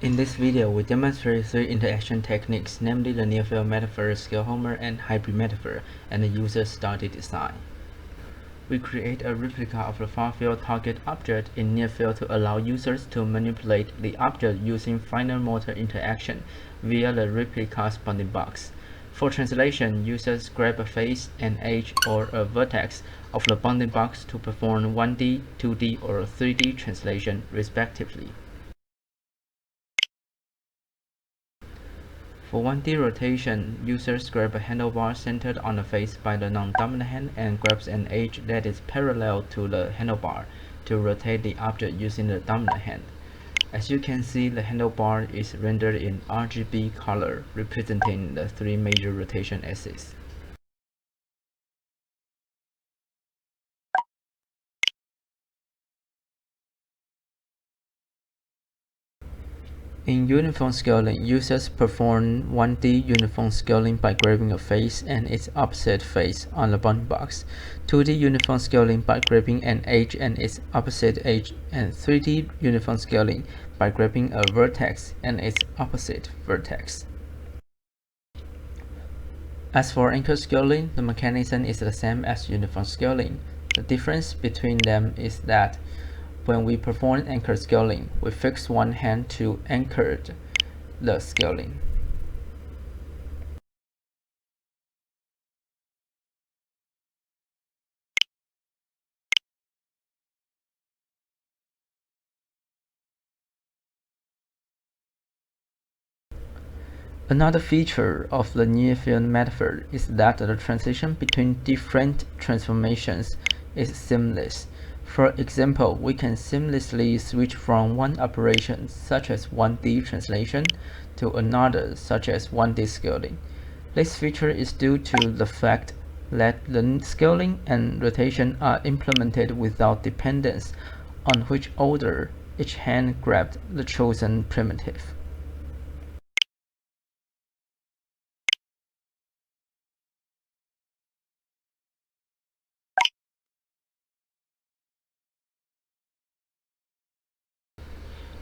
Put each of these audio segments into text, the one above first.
In this video, we demonstrate three interaction techniques, namely the near-field metaphor, scale Homer, and hybrid metaphor, and the user study design. We create a replica of the far-field target object in near-field to allow users to manipulate the object using finer motor interaction via the replica's bounding box. For translation, users grab a face, an edge, or a vertex of the bounding box to perform 1D, 2D, or 3D translation, respectively. For 1D rotation, users grab a handlebar centered on the face by the non-dominant hand and grabs an edge that is parallel to the handlebar to rotate the object using the dominant hand. As you can see, the handlebar is rendered in RGB color, representing the three major rotation axes. In uniform scaling, users perform 1D uniform scaling by grabbing a face and its opposite face on the bounding box, 2D uniform scaling by grabbing an edge and its opposite edge, and 3D uniform scaling by grabbing a vertex and its opposite vertex. As for anchor scaling, the mechanism is the same as uniform scaling. The difference between them is that when we perform anchor scaling, we fix one hand to anchor the scaling. Another feature of the near-field metaphor is that the transition between different transformations is seamless. For example, we can seamlessly switch from one operation, such as 1D translation, to another, such as 1D scaling. This feature is due to the fact that the scaling and rotation are implemented without dependence on which order each hand grabbed the chosen primitive.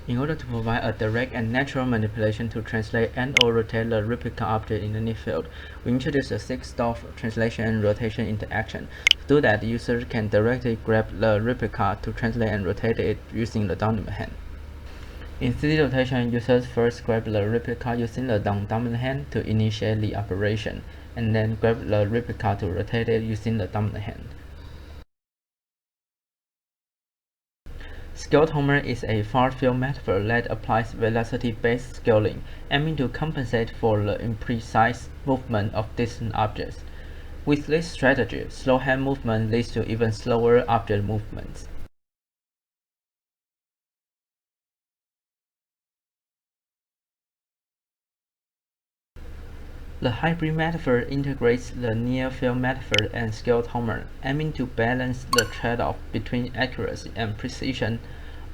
In order to provide a direct and natural manipulation to translate and/or rotate the replica object in the near field, we introduce a 6-stop translation and rotation interaction. To do that, the user can directly grab the replica to translate and rotate it using the dominant hand. In 3D rotation, users first grab the replica using the non-dominant hand to initiate the operation, and then grab the replica to rotate it using the dominant hand. Scaled Homer is a far-field metaphor that applies velocity-based scaling, aiming to compensate for the imprecise movement of distant objects. With this strategy, slow hand movement leads to even slower object movements. The hybrid metaphor integrates the near-field metaphor and scaled Homer, aiming to balance the trade-off between accuracy and precision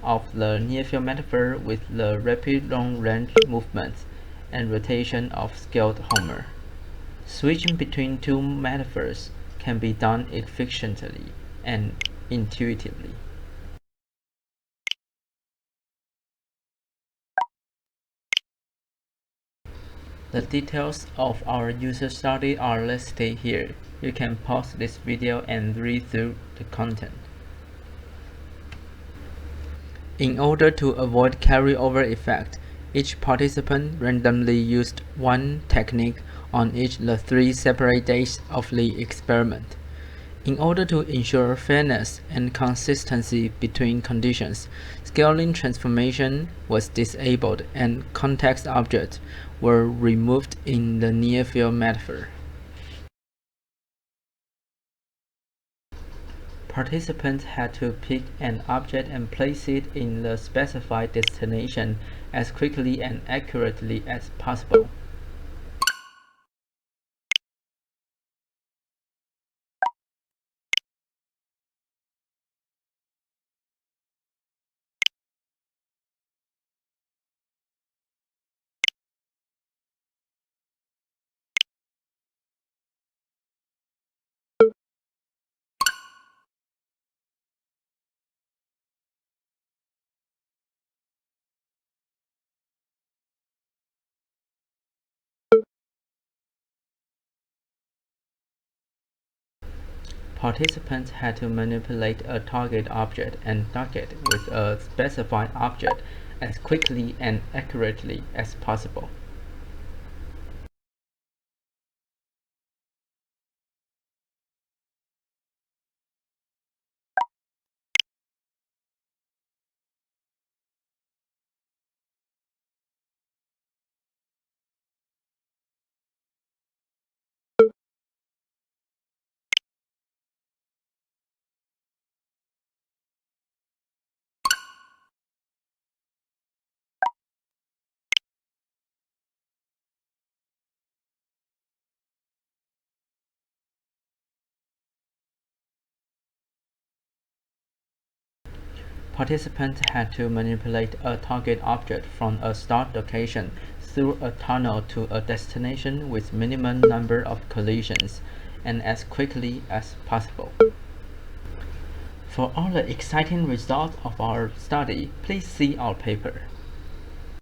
of the near-field metaphor with the rapid long-range movements and rotation of scaled Homer. Switching between two metaphors can be done efficiently and intuitively. The details of our user study are listed here. You can pause this video and read through the content. In order to avoid carryover effect, each participant randomly used one technique on each of the 3 separate days of the experiment. In order to ensure fairness and consistency between conditions, scaling transformation was disabled and context objects were removed in the near-field metaphor. Participants had to pick an object and place it in the specified destination as quickly and accurately as possible. Participants had to manipulate a target object and dock it with a specified object as quickly and accurately as possible. Participants had to manipulate a target object from a start location through a tunnel to a destination with minimum number of collisions and as quickly as possible. For all the exciting results of our study, please see our paper.